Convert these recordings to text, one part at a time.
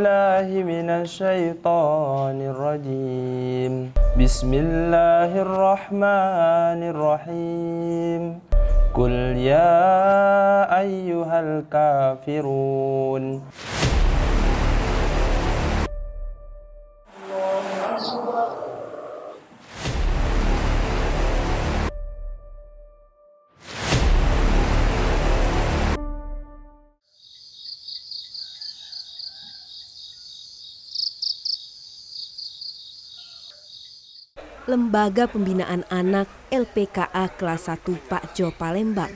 بالله من الشيطان الرجيم بسم الله الرحمن الرحيم قل يا أيها الكافرون. Lembaga Pembinaan Anak LPKA Kelas 1 Pak Jo Palembang,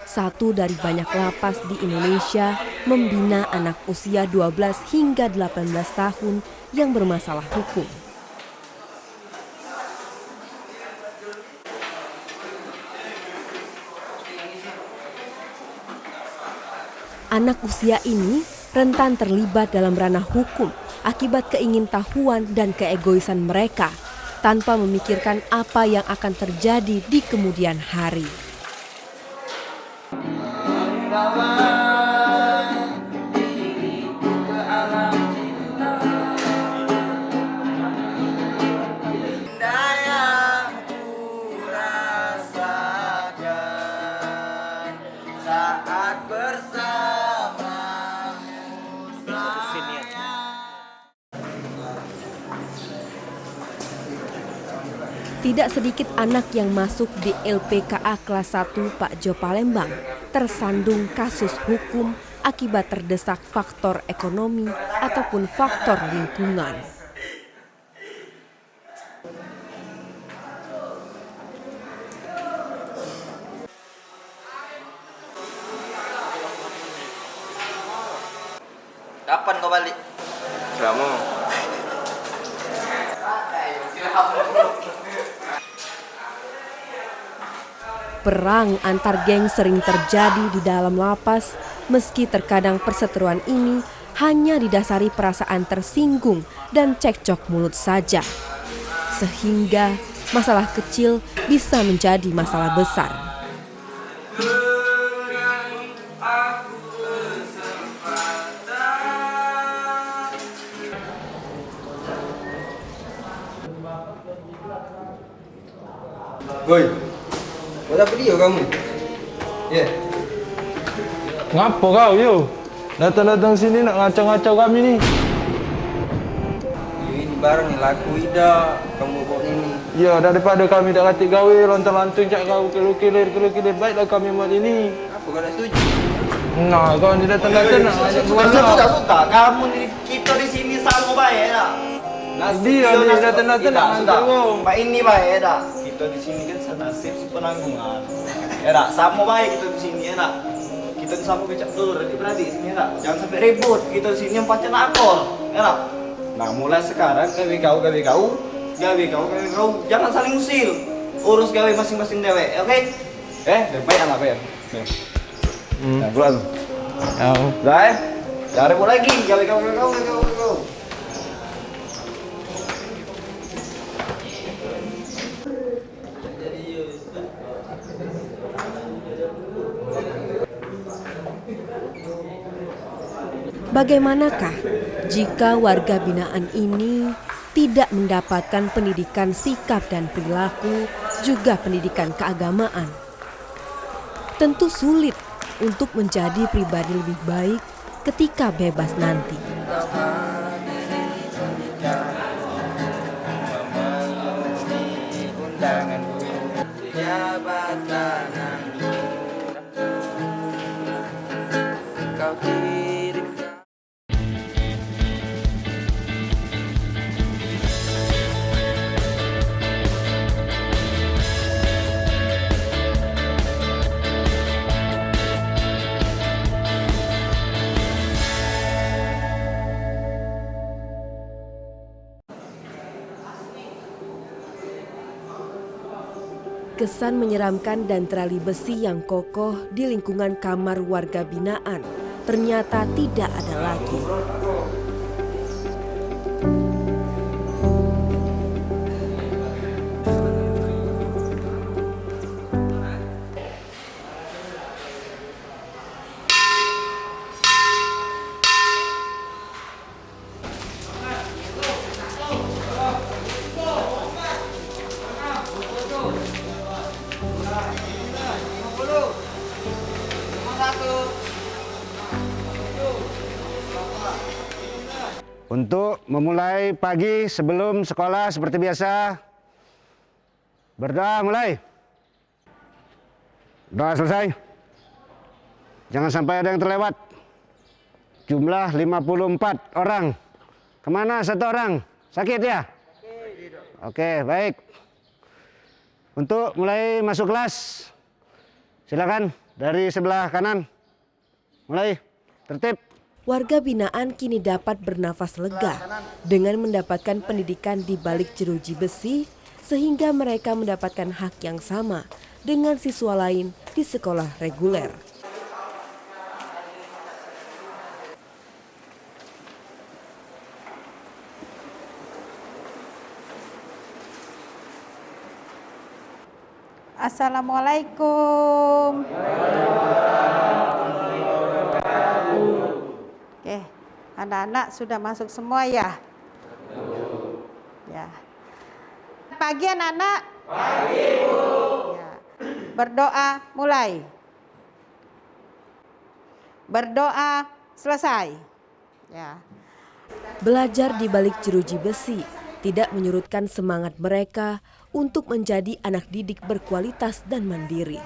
satu dari banyak lapas di Indonesia membina anak usia 12 hingga 18 tahun yang bermasalah hukum. Anak usia ini rentan terlibat dalam ranah hukum akibat keingintahuan dan keegoisan mereka, tanpa memikirkan apa yang akan terjadi di kemudian hari. Tidak sedikit anak yang masuk di LPKA Kelas 1 Pak Jo Palembang tersandung kasus hukum akibat terdesak faktor ekonomi ataupun faktor lingkungan. Kapan kau balik? Kamu Perang antar geng sering terjadi di dalam lapas, meski terkadang perseteruan ini hanya didasari perasaan tersinggung dan cekcok mulut saja. Sehingga masalah kecil bisa menjadi masalah besar. Woi, buat apa dia kamu? Ya. ngapa kau yo? Datang-datang sini nak ngacau-ngacau kami nih. Ini barang yang laku ida kamu bawa ini. Ya daripada kami dah katik gawe lontang-lantung cak kau kilir baiklah kami buat ini. Apa kau tak setuju? Nah, kau ni datang-datang nak ajak keluar nak. Sudah. Kamu ni kita di sini sama bayar dah. Dia ni datang-datang nak ajak kau. Pak ini bayar dah. Kita di sini kan senasib penanggungan. Ya dah, sama baik kita di sini ya dah. Kita sama kecap dulu beradik sini ya dah. Jangan sampai ribut. Kita di sini yang pacar nakal. Ya dah. Nah, mulai sekarang gawe kau. Jangan saling usil. Urus gawe masing-masing dewe, oke? Baik anak bayar. Nah, keluar. Dah, jangan ribut lagi. Gawe kau. Bagaimanakah jika warga binaan ini tidak mendapatkan pendidikan sikap dan perilaku, juga pendidikan keagamaan? Tentu sulit untuk menjadi pribadi lebih baik ketika bebas nanti. Kesan menyeramkan dan terali besi yang kokoh di lingkungan kamar warga binaan ternyata tidak ada lagi. Untuk memulai pagi sebelum sekolah seperti biasa, berdoa mulai. Doa selesai. Jangan sampai ada yang terlewat. Jumlah 54 orang. Kemana satu orang? Sakit ya? Oke, baik. Untuk mulai masuk kelas, silakan dari sebelah kanan. Mulai, tertib. Warga binaan kini dapat bernafas lega dengan mendapatkan pendidikan di balik jeruji besi sehingga mereka mendapatkan hak yang sama dengan siswa lain di sekolah reguler. Assalamualaikum. Oke, anak-anak sudah masuk semua ya? Ya. Pagi anak-anak? Pagi, Bu. Ya. Berdoa mulai. Berdoa selesai. Ya. Belajar di balik jeruji besi tidak menyurutkan semangat mereka untuk menjadi anak didik berkualitas dan mandiri.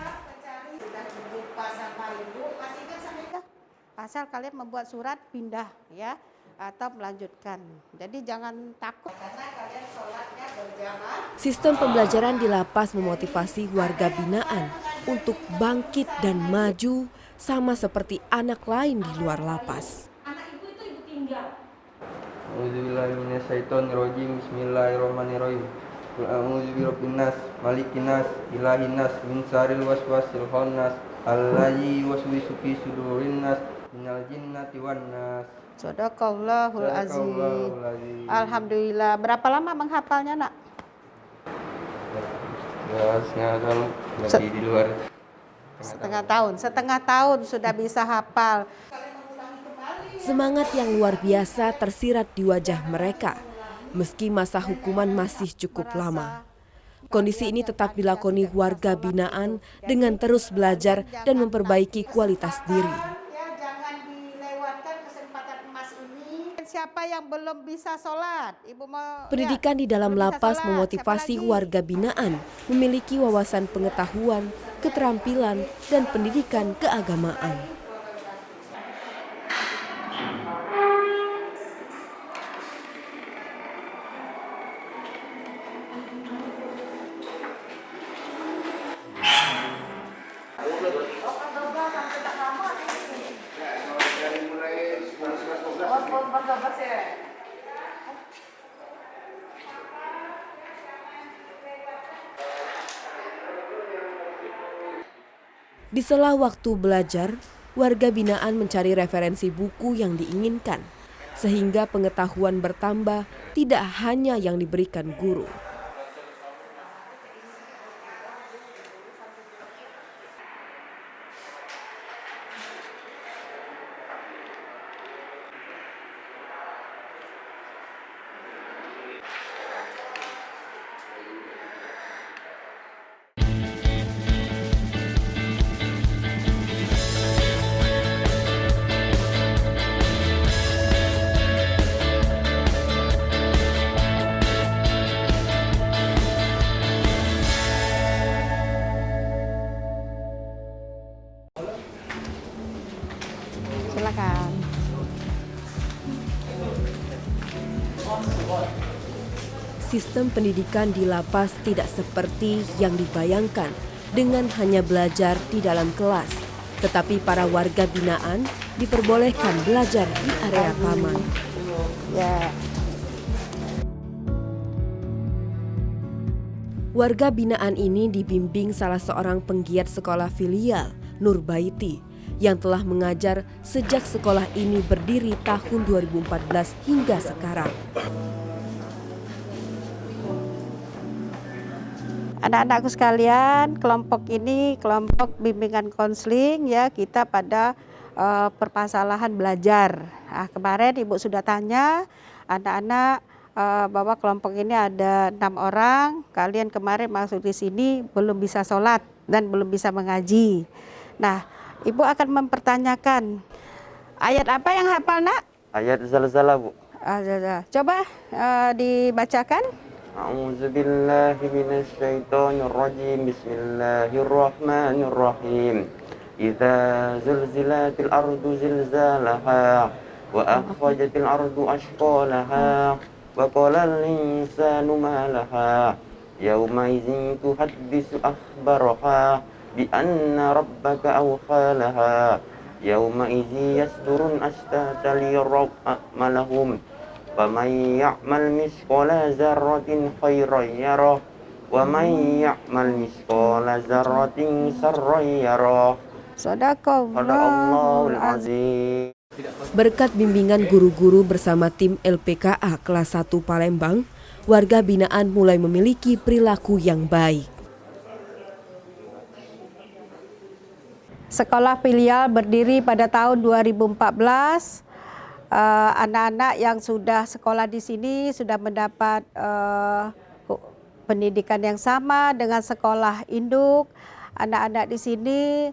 Asal kalian membuat surat pindah ya atau melanjutkan. Jadi jangan takut karena kalian sholatnya berjamaah. Sistem pembelajaran di lapas memotivasi warga binaan untuk bangkit dan maju sama seperti anak lain di luar lapas. Anak ibu itu ibu tinggal. Auzubillahiminasyaitonirrajim. Bismillahirrahmanirrahim. Qul a'udzu birabbin nas, malikin nas, ilahin nas, min syarril waswasil khannas, allazi yuwaswisu fi sudurin nas, minal jinnati wan nas. Shadaqallahul azim. Alhamdulillah. Berapa lama menghafalnya, Nak? Ya, setengah tahun lagi di luar. Setengah tahun sudah bisa hafal. Semangat yang luar biasa tersirat di wajah mereka, meski masa hukuman masih cukup lama. Kondisi ini tetap dilakoni warga binaan dengan terus belajar dan memperbaiki kualitas diri. Jangan dilewatkan kesempatan emas ini. Siapa yang belum bisa sholat? Ibu mau. Pendidikan di dalam belum bisa lapas sholat. memotivasi Siapa lagi? warga binaan memiliki wawasan pengetahuan, keterampilan, dan pendidikan keagamaan. Di sela waktu belajar, warga binaan mencari referensi buku yang diinginkan, sehingga pengetahuan bertambah tidak hanya yang diberikan guru. Silakan. Sistem pendidikan di lapas tidak seperti yang dibayangkan dengan hanya belajar di dalam kelas, tetapi para warga binaan diperbolehkan belajar di area taman. Ya. Warga binaan ini dibimbing salah seorang penggiat sekolah filial, Nurbaiti, yang telah mengajar sejak sekolah ini berdiri tahun 2014 hingga sekarang. Anak-anakku sekalian, kelompok ini kelompok bimbingan konseling ya, kita pada permasalahan belajar. Nah, kemarin Ibu sudah tanya anak-anak bahwa kelompok ini ada 6 orang, kalian kemarin masuk di sini belum bisa sholat dan belum bisa mengaji. Nah, Ibu akan mempertanyakan ayat apa yang hafal, Nak? Ayat zalzalah, Bu. Coba dibacakan. A'udzu billahi minasyaitonir rajim. Bismillahirrahmanirrahim. Idza zulzilatil ardu zilzalaha wa akhrajatil ardu ashqalaha wa qala al-insanu ma laha yauma idzin tuhaddisu akhbaraha bi anna rabbaka awhalaha yauma idzi yasdurun ashtata liyarmalahum faman ya'mal misqala dzarratin khairan yarah wa man ya'mal misqala dzarratin sarran yarah. Sadaqallahul azim. Berkat bimbingan guru-guru bersama tim LPKA kelas 1 Palembang, warga binaan mulai memiliki perilaku yang baik. Sekolah filial berdiri pada tahun 2014. Anak-anak yang sudah sekolah di sini sudah mendapat pendidikan yang sama dengan sekolah induk. Anak-anak di sini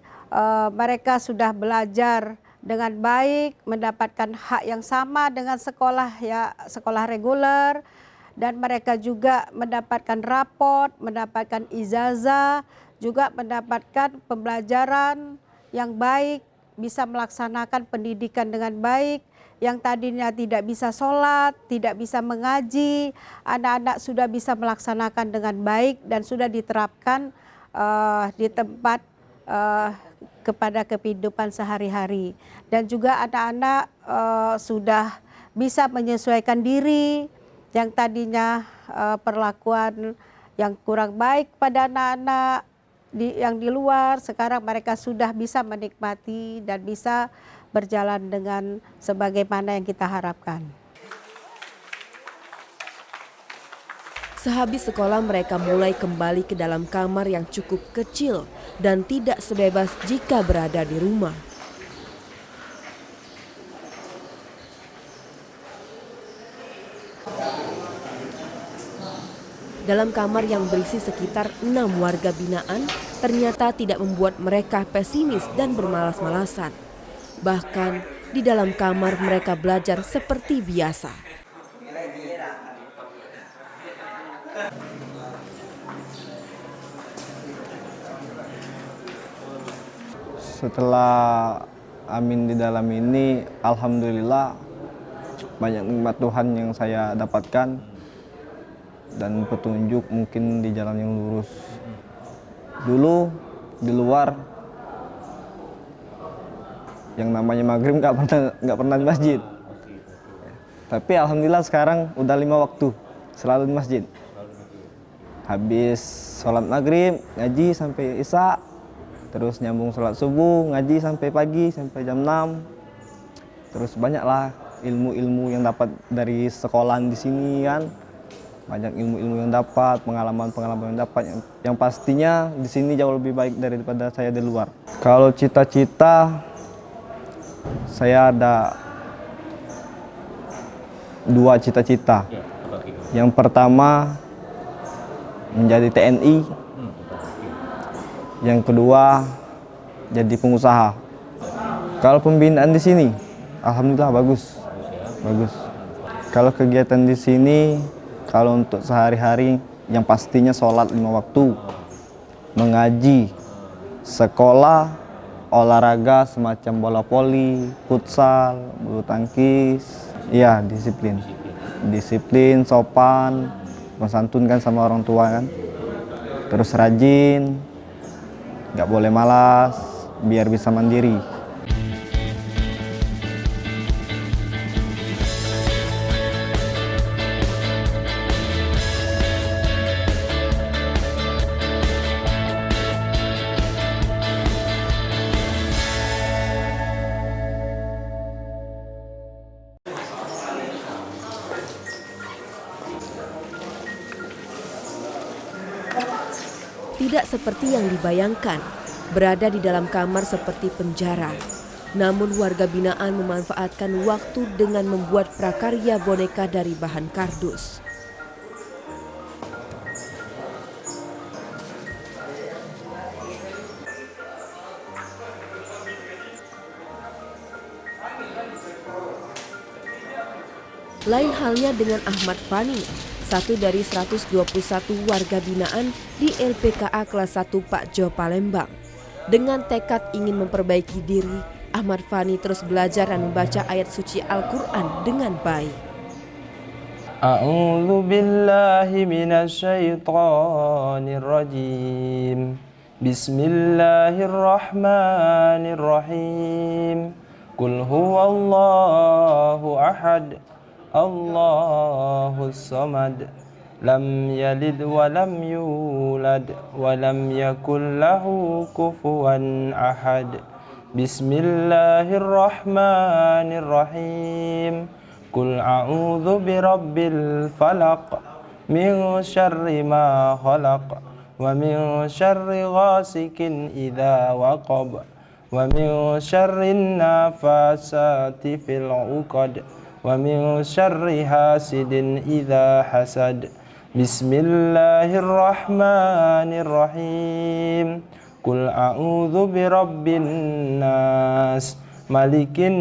mereka sudah belajar dengan baik, mendapatkan hak yang sama dengan sekolah reguler, dan mereka juga mendapatkan raport, mendapatkan ijazah, juga mendapatkan pembelajaran yang baik, bisa melaksanakan pendidikan dengan baik. Yang tadinya tidak bisa sholat, tidak bisa mengaji, anak-anak sudah bisa melaksanakan dengan baik dan sudah diterapkan di tempat kepada kehidupan sehari-hari. Dan juga anak-anak sudah bisa menyesuaikan diri, yang tadinya perlakuan yang kurang baik pada anak-anak yang di luar, sekarang mereka sudah bisa menikmati dan bisa berjalan dengan sebagaimana yang kita harapkan. Sehabis sekolah mereka mulai kembali ke dalam kamar yang cukup kecil dan tidak sebebas jika berada di rumah. Dalam kamar yang berisi sekitar 6 warga binaan, ternyata tidak membuat mereka pesimis dan bermalas-malasan. Bahkan di dalam kamar mereka belajar seperti biasa. Setelah Amin di dalam ini, alhamdulillah banyak nikmat Tuhan yang saya dapatkan dan petunjuk mungkin di jalan yang lurus. Dulu di luar yang namanya maghrib nggak pernah di masjid. Tapi alhamdulillah sekarang udah 5 waktu selalu di masjid. Habis sholat maghrib ngaji sampai isya, terus nyambung sholat subuh ngaji sampai pagi sampai jam 6. Terus banyaklah ilmu-ilmu yang dapat dari sekolahan di sini kan. Banyak ilmu-ilmu yang dapat, pengalaman-pengalaman yang dapat, yang pastinya di sini jauh lebih baik daripada saya di luar. Kalau cita-cita, saya ada 2 cita-cita. Yang pertama menjadi TNI, yang kedua jadi pengusaha. Kalau pembinaan di sini, alhamdulillah bagus. Kalau kegiatan di sini, kalau untuk sehari-hari yang pastinya sholat 5 waktu, mengaji, sekolah, olahraga semacam bola voli, futsal, bulu tangkis, iya disiplin, sopan, mensantunkan sama orang tua kan, terus rajin, nggak boleh malas, biar bisa mandiri. Tidak seperti yang dibayangkan, berada di dalam kamar seperti penjara. Namun warga binaan memanfaatkan waktu dengan membuat prakarya boneka dari bahan kardus. Lain halnya dengan Ahmad Fani, satu dari 121 warga binaan di LPKA kelas 1 Pak Jo Palembang. Dengan tekad ingin memperbaiki diri, Ahmad Fani terus belajar dan membaca ayat suci Al-Quran dengan baik. A'udzu billahi minasyaitonir rajim. Bismillahirrahmanirrahim. Qul huwallahu ahad. Allahus samad. Lam yalid wa lam yulad wa lam yakul lahu kufuwan ahad. Bismillahirrahmanirrahim. Qul a'udzu birabbil falaq min syarri ma khalaq wa min syarri ghasikin idza waqab wa min syarrin nafasati fil 'uqad wa min syarri hasidin idza hasad. Bismillahirrahmanirrahim. Qul a'udzu birabbin nas malikin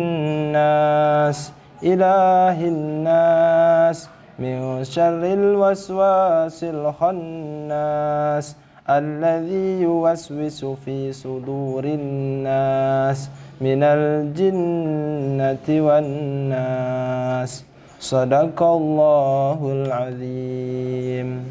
nas ilahin nas min syarril waswasil khannas alladzi yuwaswisu fi sudurin nas minal jinnati wan nas. Sadaqallahul azim.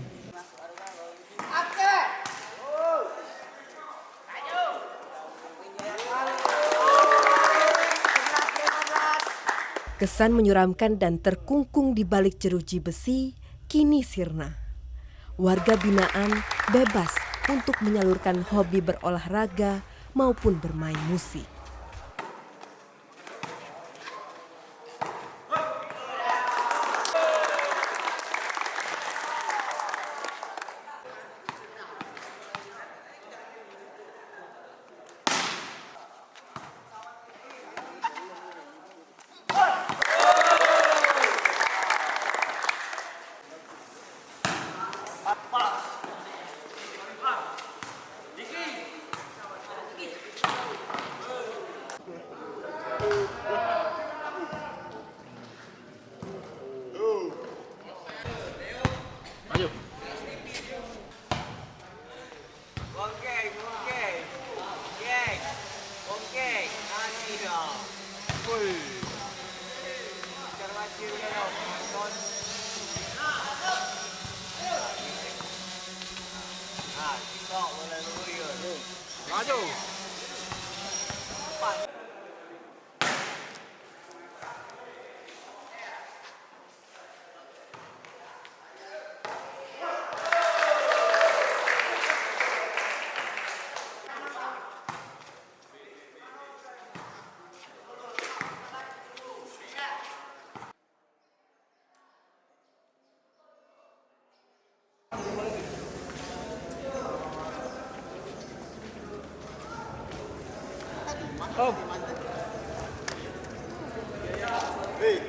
Kesan menyeramkan dan terkungkung di balik jeruji besi kini sirna. Warga binaan bebas untuk menyalurkan hobi berolahraga maupun bermain musik.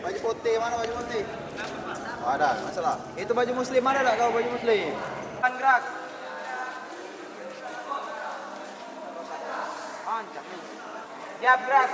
Baju putih mana baju putih? Ada, masalah. Itu baju muslim ada tak kau baju muslim? Gerak. Siap gerak.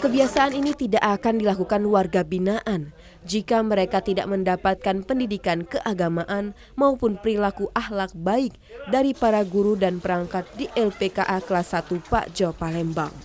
Kebiasaan ini tidak akan dilakukan warga binaan jika mereka tidak mendapatkan pendidikan keagamaan maupun perilaku akhlak baik dari para guru dan perangkat di LPKA kelas 1 Pak Jo Palembang.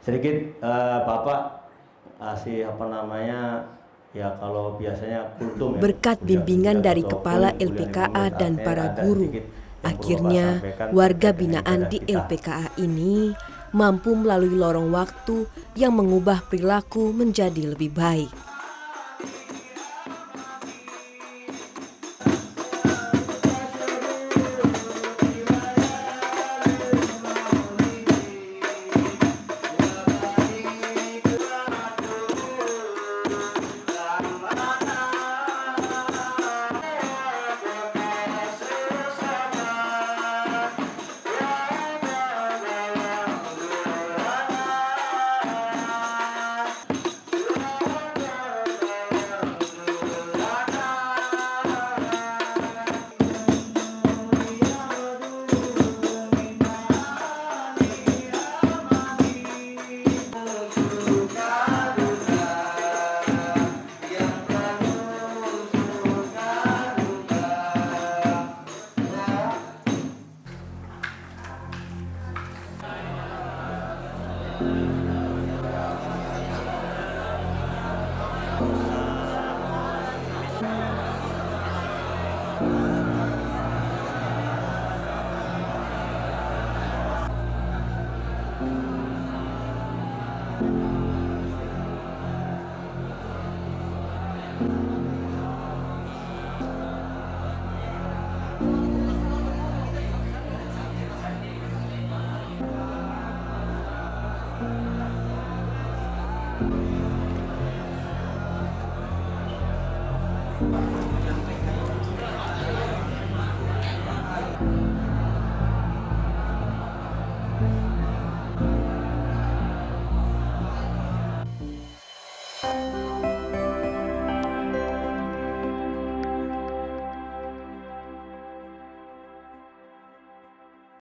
sedikit Bapak kasih apa namanya ya kalau biasanya kultum ya, Berkat bimbingan dari Kepala LPKA dan para guru, akhirnya warga binaan di LPKA ini mampu melalui lorong waktu yang mengubah perilaku menjadi lebih baik.